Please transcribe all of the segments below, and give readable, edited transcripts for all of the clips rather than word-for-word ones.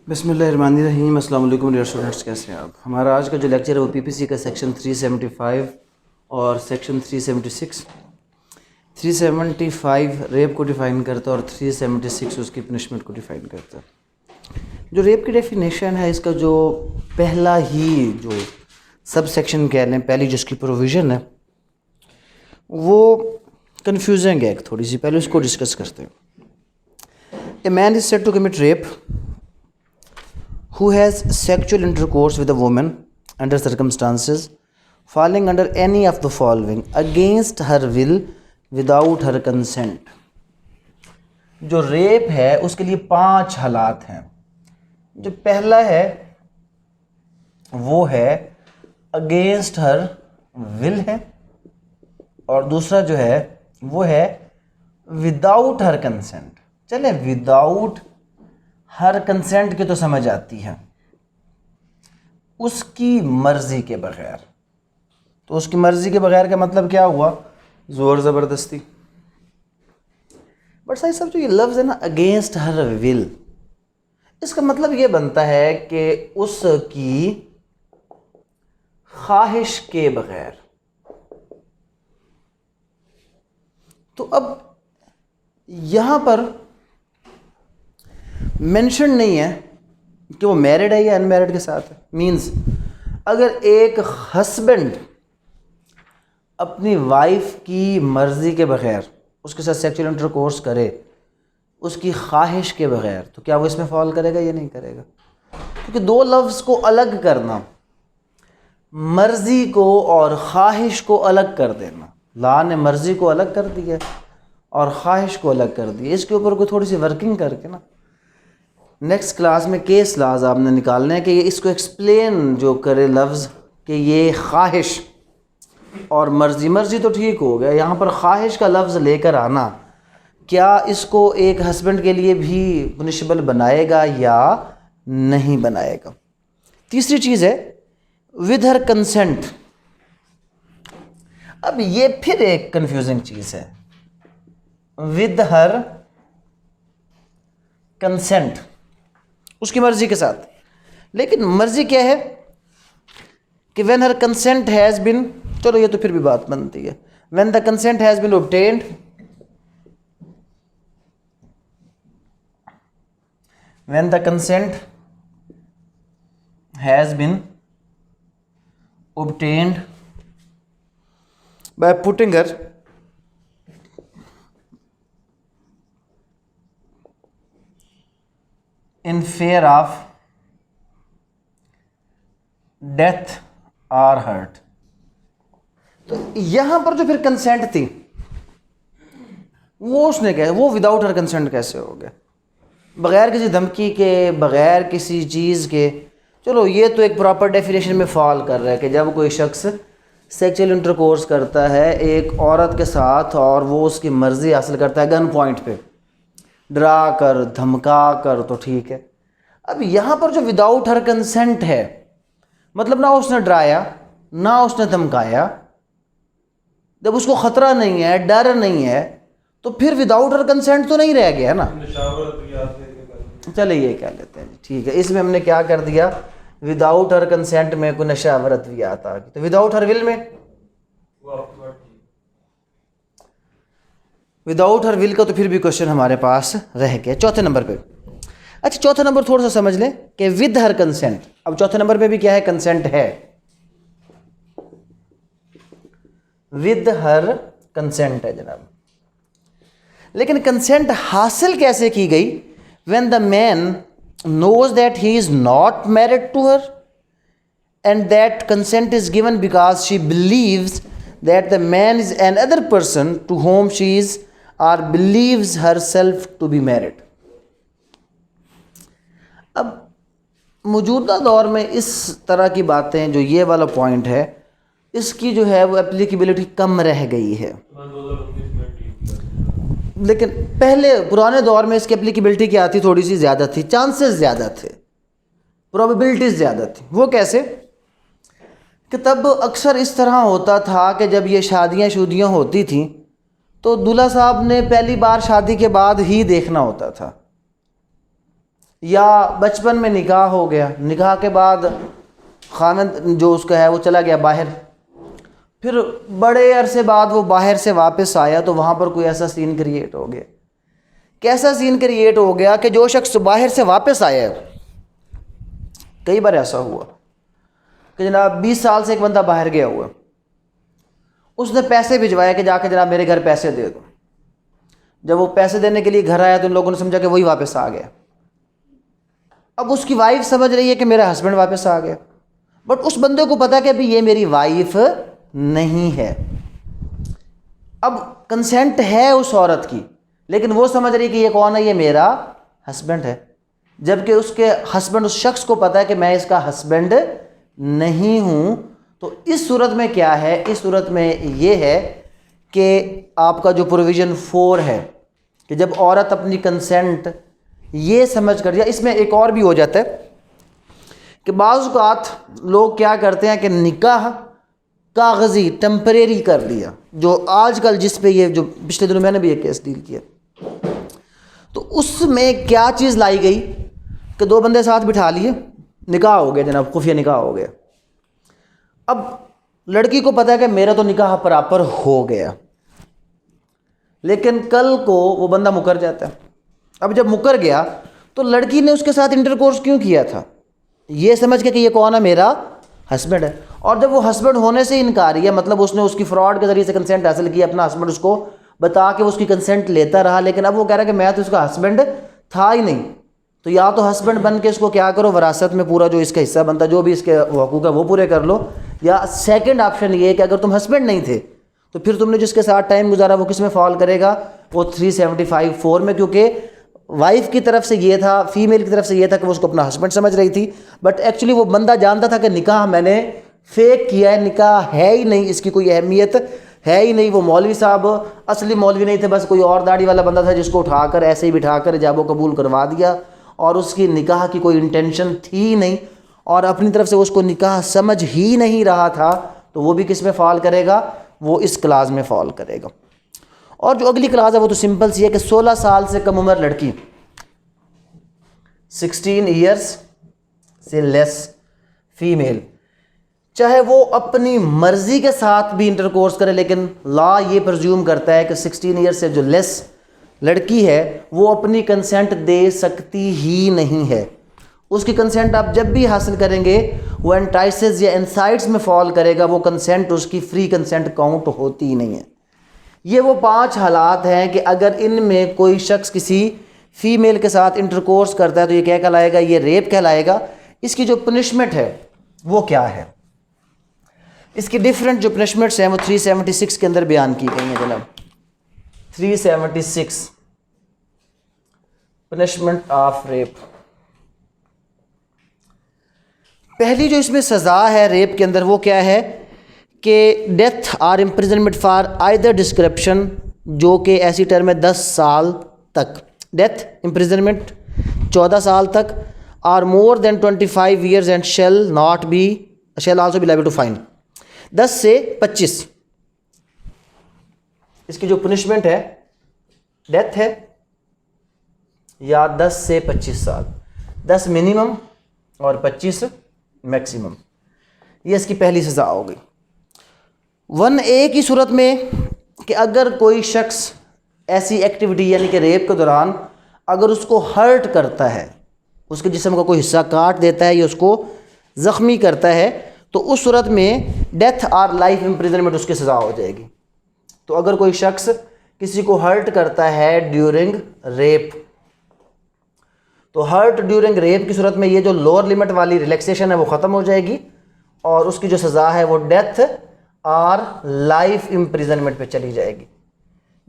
बिस्मिल्लाहिर्रहमानिर्रहीम। अस्सलाम वालेकुम डियर स्टूडेंट्स, कैसे हैं आप। हमारा आज का जो लेक्चर है वो पीपीसी का सेक्शन 375 और सेक्शन 376। 375 रेप को डिफ़ाइन करता है और 376 उसकी पनिशमेंट को डिफ़ाइन करता है। जो रेप की डेफिनेशन है, इसका जो पहला ही जो सब सेक्शन कह लें, पहली जिसकी प्रोविज़न है वो कन्फ्यूजिंग है थोड़ी सी। पहले उसको डिस्कस करते हैं। A man is said to commit rape who has sexual intercourse with a woman under circumstances falling under any of the following against her will without her consent। जो rape है उसके लिए 5 हालात हैं। जो पहला है वो है अगेंस्ट हर विल है, और दूसरा जो है वो है विदाउट हर कंसेंट। चले, विदाउट हर कंसेंट की तो समझ आती है, उसकी मर्जी के बगैर। तो उसकी मर्जी के बगैर का मतलब क्या हुआ? जोर ज़बरदस्ती। बट साहब जो ये लफ्ज़ है ना, अगेंस्ट हर विल, इसका मतलब ये बनता है कि उसकी ख्वाहिश के बगैर। तो अब यहां पर मेंशन नहीं है कि वो मैरिड है या अनमैरिड के साथ है। मींस अगर एक हस्बैंड अपनी वाइफ की मर्ज़ी के बगैर उसके साथ सेक्सुअल इंटरकोर्स करे, उसकी ख्वाहिश के बगैर, तो क्या वो इसमें फॉल करेगा या नहीं करेगा? क्योंकि दो लफ्ज़ को अलग करना, मर्ज़ी को और ख्वाहिश को अलग कर देना, ला ने मर्ज़ी को अलग कर दिया और ख्वाहिश को अलग कर दिया। इसके ऊपर कोई थोड़ी सी वर्किंग करके ना नेक्स्ट क्लास में केस लाज आपने निकालने हैं कि ये इसको एक्सप्लेन जो करे लफ्ज़ कि ये ख्वाहिश और मर्ज़ी। मर्ज़ी तो ठीक हो गया, यहाँ पर ख्वाहिश का लफ्ज़ लेकर आना क्या इसको एक हस्बैंड के लिए भी पनिशेबल बनाएगा या नहीं बनाएगा। तीसरी चीज़ है विद हर कंसेंट। अब ये फिर एक कंफ्यूजिंग चीज़ है, विद हर कंसेंट, उसकी मर्जी के साथ। लेकिन मर्जी क्या है कि when her consent has been, चलो ये तो फिर भी बात बनती है, when the consent has been obtained, when the consent has been obtained by putting her in fear of death or hurt। तो यहां पर जो फिर कंसेंट थी वो उसने क्या, वो विदाउट हर कंसेंट कैसे हो गया? बगैर किसी धमकी के, बगैर किसी चीज़ के। चलो ये तो एक प्रॉपर डेफिनेशन में फॉल कर रहा है कि जब कोई शख्स सेक्सुअल इंटरकोर्स करता है एक औरत के साथ और वो उसकी मर्ज़ी हासिल करता है गन पॉइंट पे, डरा कर, धमका कर, तो ठीक है। अब यहाँ पर जो विदाउट हर कंसेंट है, मतलब ना उसने डराया ना उसने धमकाया, जब उसको ख़तरा नहीं है, डर नहीं है, तो फिर विदाउट हर कंसेंट तो नहीं रह गया ना। चले ये क्या लेते हैं, ठीक है। इसमें हमने क्या कर दिया, विदाउट हर कंसेंट में कोई नशावरत भी आता, तो विदाउट हर विल में, विदाउट हर विल का तो फिर भी क्वेश्चन हमारे पास रह गया। चौथे नंबर पे, अच्छा चौथा नंबर थोड़ा सा समझ लें कि विद हर कंसेंट। अब चौथे नंबर पे भी क्या है, कंसेंट है, विद हर कंसेंट है जनाब। लेकिन कंसेंट हासिल कैसे की गई? When the man knows that he is not married to her and that consent is given because she believes that the man is another person to whom she is or believes herself to be married. अब मौजूदा दौर में इस तरह की बातें, जो ये वाला पॉइंट है, इसकी जो है वो एप्लीकेबिलिटी कम रह गई है। लेकिन पहले पुराने दौर में इसकी एप्लीकेबिलिटी क्या थी, थोड़ी सी ज़्यादा थी, चांसेस ज़्यादा थे, प्रोबेबिलिटीज़ ज़्यादा थी। वो कैसे कि तब अक्सर इस तरह होता था कि जब ये शादियाँ होती थी तो दूल्हा साहब ने पहली बार शादी के बाद ही देखना होता था। या बचपन में निकाह हो गया, निकाह के बाद खामिद जो उसका है वो चला गया बाहर, फिर बड़े अरसे बाद वो बाहर से वापस आया तो वहाँ पर कोई ऐसा सीन क्रिएट हो गया। कैसा सीन क्रिएट हो गया कि जो शख्स बाहर से वापस आया है, कई बार ऐसा हुआ कि जनाब 20 साल से एक बंदा बाहर गया हुआ, उसने पैसे भिजवाया कि जाके जनाब मेरे घर पैसे दे दो। जब वो पैसे देने के लिए घर आया तो उन लोगों ने समझा कि वही वापस आ गया। अब उसकी वाइफ समझ रही है कि मेरा हस्बैंड वापस आ गया, बट उस बंदे को पता कि अभी ये मेरी वाइफ नहीं है। अब कंसेंट है उस औरत की, लेकिन वो समझ रही कि ये कौन है, ये मेरा हस्बैंड है, जबकि उसके हस्बैंड, उस शख्स को पता है कि मैं इसका हस्बैंड नहीं हूँ। तो इस सूरत में क्या है, इस सूरत में ये है कि आपका जो प्रोविज़न 4 है कि जब औरत अपनी कंसेंट ये समझ कर, या इसमें एक और भी हो जाता है कि बाज़ औक़ात लोग क्या करते हैं कि निकाह कागज़ी टेम्परेरी कर दिया, जो आजकल जिस पे ये जो पिछले दिनों मैंने भी एक केस डील किया, तो उसमें क्या चीज़ लाई गई कि 2 बंदे साथ बिठा लिए, निकाह हो गया जनाब, खुफिया निकाह हो गया। अब लड़की को पता है कि मेरा तो निकाह प्रॉपर हो गया, लेकिन कल को वो बंदा मुकर जाता है। अब जब मुकर गया तो लड़की ने उसके साथ इंटरकोर्स क्यों किया था, ये समझ के कि ये कौन है, मेरा हस्बैंड है। और जब वो हस्बैंड होने से इनकारी है, मतलब उसने उसकी फ्रॉड के ज़रिए से कंसेंट हासिल किया, अपना हस्बैंड उसको बता के उसकी कंसेंट लेता रहा, लेकिन अब वो कह रहा है कि मैं तो उसका हस्बैंड था ही नहीं। तो या तो हस्बैंड बन के इसको क्या करो, वरासत में पूरा जो इसका हिस्सा बनता, जो भी इसके हकूक़ है वो पूरे कर लो, या सेकंड ऑप्शन ये है कि अगर तुम हस्बैंड नहीं थे तो फिर तुमने जिसके साथ टाइम गुजारा वो किस में फॉल करेगा, वो 375(4) में, क्योंकि वाइफ की तरफ से ये था, फीमेल की तरफ से ये था कि वो उसको अपना हस्बैंड समझ रही थी, बट एक्चुअली वो बंदा जानता था कि निकाह मैंने फेक किया है, निकाह है ही नहीं, इसकी कोई अहमियत है ही नहीं। वो मौलवी साहब असली मौलवी नहीं थे, बस कोई और दाढ़ी वाला बंदा था जिसको उठाकर ऐसे ही बिठाकर इजाबो कबूल करवा दिया, और उसकी निकाह की कोई इंटेंशन थी नहीं, और अपनी तरफ से उसको निकाह समझ ही नहीं रहा था, तो वो भी किस में फॉल करेगा, वो इस क्लास में फॉल करेगा। और जो अगली क्लास है वो तो सिंपल सी है कि 16 साल से कम उम्र लड़की, 16 ईयर्स से लेस फीमेल, चाहे वो अपनी मर्जी के साथ भी इंटरकोर्स करे, लेकिन लॉ ये प्रज्यूम करता है कि 16 ईयर्स से जो लेस लड़की है वो अपनी कंसेंट दे सकती ही नहीं है। उसकी कंसेंट आप जब भी हासिल करेंगे वो एंटाइसेस या इनसाइट्स में फॉल करेगा, वो कंसेंट उसकी फ्री कंसेंट काउंट होती ही नहीं है। ये वो 5 हालात हैं कि अगर इनमें कोई शख्स किसी फीमेल के साथ इंटरकोर्स करता है तो ये क्या कहलाएगा, ये रेप कहलाएगा। इसकी जो पनिशमेंट है वो क्या है, इसकी डिफरेंट जो पनिशमेंट्स हैं वो 376 के अंदर बयान की गई हैं जनाब। 376 पनिशमेंट ऑफ रेप। पहली जो इसमें सज़ा है रेप के अंदर वो क्या है कि death or imprisonment for either description, जो कि ऐसी टर्म है 10 साल तक, डेथ इम्प्रिजनमेंट 14 साल तक, और more than 25 years and shall also be liable to fine, 10 से 25। इसकी जो पनिशमेंट है डेथ है या 10 से 25 साल, 10 मिनिमम और 25 मैक्सिमम, ये इसकी पहली सज़ा हो गई। 1A की सूरत में कि अगर कोई शख्स ऐसी एक्टिविटी यानी कि रेप के दौरान अगर उसको हर्ट करता है, उसके जिस्म का कोई हिस्सा काट देता है या उसको ज़ख्मी करता है, तो उस सूरत में डेथ और लाइफ इम्प्रिजनमेंट उसकी सज़ा हो जाएगी। तो अगर कोई शख्स किसी को हर्ट करता है ड्यूरिंग रेप, तो हर्ट ड्यूरिंग रेप की सूरत में ये जो लोअर लिमिट वाली रिलैक्सेशन है वो ख़त्म हो जाएगी, और उसकी जो सज़ा है वो डेथ और लाइफ इम्प्रिजनमेंट पे चली जाएगी।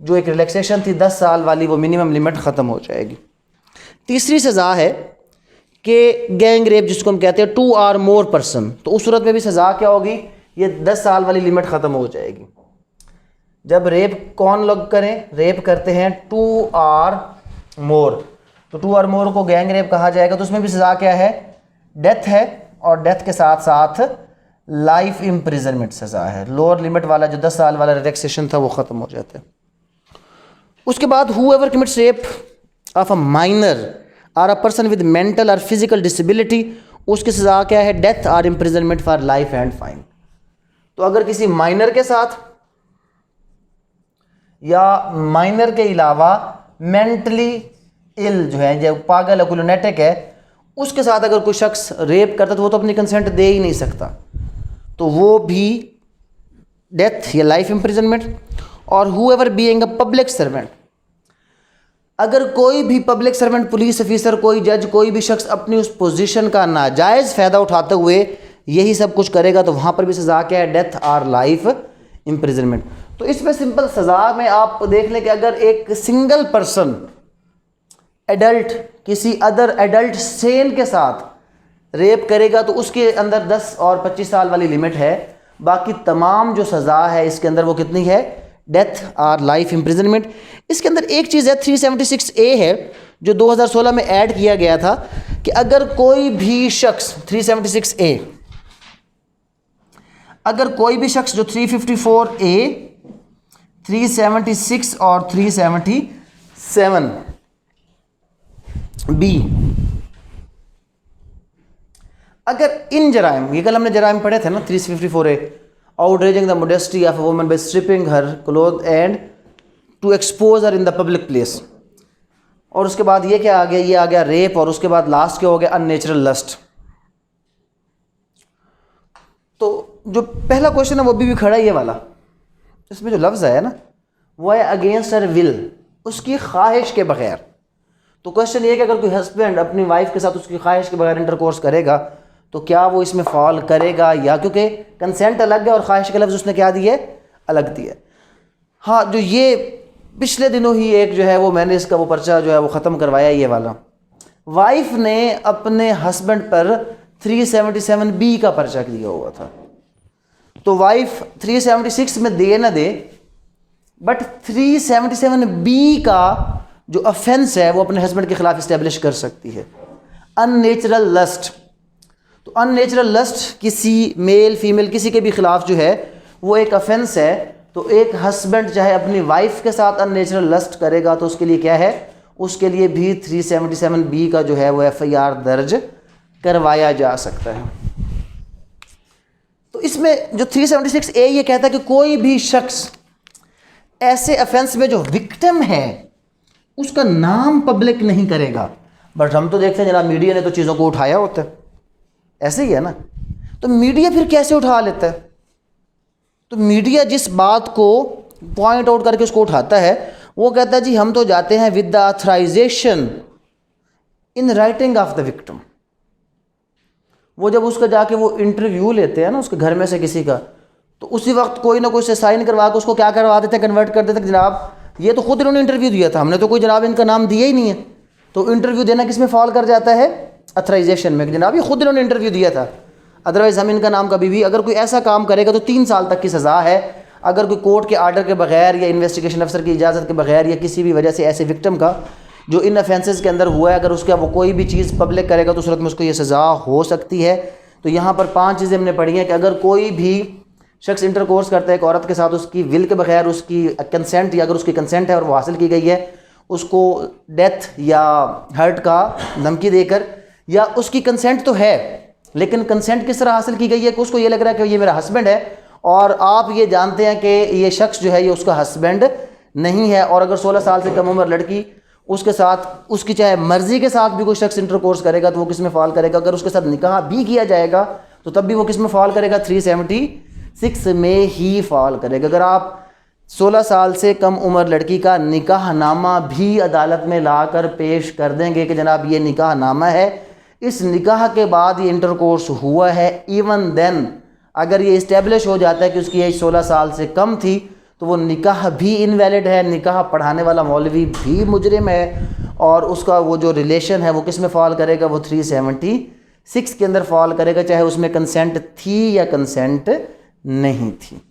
जो एक रिलैक्सेशन थी 10 साल वाली वो मिनिमम लिमिट ख़त्म हो जाएगी। तीसरी सज़ा है कि गैंग रेप जिसको हम कहते हैं 2 और मोर पर्सन, तो उस सूरत में भी सज़ा क्या होगी, ये 10 साल वाली लिमिट ख़त्म हो जाएगी। जब रेप कौन लोग करें, रेप करते हैं 2 और मोर, तो 2 और मोर को गैंग रेप कहा जाएगा। तो उसमें भी सज़ा क्या है, डेथ है, और डेथ के साथ साथ लाइफ इम्प्रिजनमेंट सज़ा है। लोअर लिमिट वाला जो 10 साल वाला रिलैक्सेशन था वो ख़त्म हो जाता है। उसके बाद whoever commits rape of a minor or a person with mental or physical disability, उसकी सज़ा क्या है? Death or imprisonment for life and fine. तो अगर किसी माइनर के साथ या माइनर के अलावा मेंटली इल जो है, जो पागल है, लुनेटिक है, उसके साथ अगर कोई शख्स रेप करता तो वो तो अपनी कंसेंट दे ही नहीं सकता, तो वो भी डेथ या लाइफ इम्प्रिजनमेंट। और whoever being a public servant, अगर कोई भी पब्लिक सर्वेंट, पुलिस ऑफिसर, कोई जज, कोई भी शख्स अपनी उस पोजीशन का नाजायज़ फ़ायदा उठाते हुए यही सब कुछ करेगा तो वहाँ पर भी सज़ा क्या है? डेथ और लाइफ इम्प्रिजनमेंट। तो इसमें सिंपल सज़ा में आप देख लें कि अगर एक सिंगल पर्सन एडल्ट किसी अदर एडल्ट सेन के साथ रेप करेगा तो उसके अंदर 10 और 25 साल वाली लिमिट है। बाकी तमाम जो सज़ा है इसके अंदर वो कितनी है? डेथ और लाइफ इम्प्रिजनमेंट। इसके अंदर एक चीज़ है 376A है जो 2016 में ऐड किया गया था कि अगर कोई भी शख्स 376A, अगर कोई भी शख्स जो 354A, 376 और 377B, अगर इन जराइम, ये कल हमने जराइम पढ़े थे ना, 354A, outraging the modesty of a woman by stripping her clothes and to expose her in the public place, और उसके बाद ये क्या आ गया? ये आ गया रेप, और उसके बाद लास्ट क्या हो गया? Unnatural lust. तो जो पहला क्वेश्चन है वो भी खड़ा है ये वाला, इसमें जो लफ्ज़ है ना वो है अगेंस्ट हर विल, उसकी ख्वाहिश के बगैर। तो क्वेश्चन ये है कि अगर कोई हस्बैंड अपनी वाइफ के साथ उसकी ख्वाहिश के बगैर इंटरकोर्स करेगा तो क्या वो इसमें फॉल करेगा? या क्योंकि कंसेंट अलग है और ख्वाहिश का लफ्ज़ उसने क्या दिए? अलग दिया। हाँ, जो ये पिछले दिनों ही एक जो है वो मैंने इसका वो पर्चा जो है वो ख़त्म करवाया, ये वाला, वाइफ ने अपने हस्बैंड पर 377B का पर्चा दिया हुआ था। तो वाइफ 376 में दे ना दे, बट 377B का जो ऑफेंस है वो अपने हस्बैंड के खिलाफ इस्टेब्लिश कर सकती है। अननेचुरल लस्ट, तो अननेचुरल लस्ट किसी मेल फीमेल किसी के भी खिलाफ जो है वो एक ऑफेंस है। तो एक हस्बैंड चाहे अपनी वाइफ के साथ अननेचुरल लस्ट करेगा तो उसके लिए क्या है? उसके लिए भी 377B का जो है वो FIR दर्ज करवाया जा सकता है। तो इसमें जो 376A ये कहता है कि कोई भी शख्स ऐसे ऑफेंस में जो विक्टिम है उसका नाम पब्लिक नहीं करेगा। बट हम तो देखते हैं जनाब मीडिया ने तो चीज़ों को उठाया होता है, ऐसे ही है ना। तो मीडिया फिर कैसे उठा लेता है? तो मीडिया जिस बात को पॉइंट आउट करके उसको उठाता है वो कहता है जी हम तो जाते हैं with the authorization in writing of the victim. वो जब उसका जाके वो इंटरव्यू लेते हैं ना उसके घर में से किसी का, तो उसी वक्त कोई ना कोई से साइन करवा के उसको क्या करवा देते हैं? कन्वर्ट कर देते हैं। जनाब ये तो खुद इन्होंने इंटरव्यू दिया था, हमने तो कोई जनाब इनका नाम दिया ही नहीं है। तो इंटरव्यू देना किस में फॉल कर जाता है? ऑथराइजेशन में। जनाब ये खुद इन्होंने इंटरव्यू दिया था, अदरवाइज़ हम इनका नाम कभी भी, अगर कोई ऐसा काम करेगा तो 3 साल तक की सज़ा है। अगर कोई कोर्ट के आर्डर के बगैर या इन्वेस्टिगेशन अफसर की इजाज़त के बगैर या किसी भी वजह से ऐसे विक्टिम का जो इन ऑफेंसेस के अंदर हुआ है, अगर उसका वो कोई भी चीज़ पब्लिक करेगा तो उस सूरत में उसको ये सज़ा हो सकती है। तो यहाँ पर 5 चीज़ें हमने पढ़ी हैं कि अगर कोई भी शख्स इंटरकोर्स करता है एक औरत के साथ उसकी विल के बगैर, उसकी कंसेंट या अगर उसकी कंसेंट है और वो हासिल की गई है, उसको डेथ या हर्ट का धमकी देकर, या उसकी कंसेंट तो है लेकिन कंसेंट किस तरह हासिल की गई है कि उसको ये लग रहा है कि ये मेरा हस्बैंड है और आप ये जानते हैं कि ये शख्स जो है ये उसका हस्बैंड नहीं है। और अगर 16 साल से कम उम्र लड़की उसके साथ उसकी चाहे मर्जी के साथ भी कोई शख्स इंटरकोर्स करेगा तो वो किस में फॉल करेगा? अगर उसके साथ निकाह भी किया जाएगा तो तब भी वो किस में फॉल करेगा? 376 में ही फॉल करेगा। अगर आप 16 साल से कम उम्र लड़की का निकाह नामा भी अदालत में लाकर पेश कर देंगे कि जनाब ये निकाह नामा है, इस निकाह के बाद ये इंटरकोर्स हुआ है, इवन देन अगर ये इस्टेब्लिश हो जाता है कि उसकी एज 16 साल से कम थी तो वो निकाह भी इनवैलिड है, निकाह पढ़ाने वाला मौलवी भी मुजरिम है और उसका वो जो रिलेशन है वो किस में फॉल करेगा? वो 376 के अंदर फॉल करेगा, चाहे उसमें कंसेंट थी या कंसेंट नहीं थी।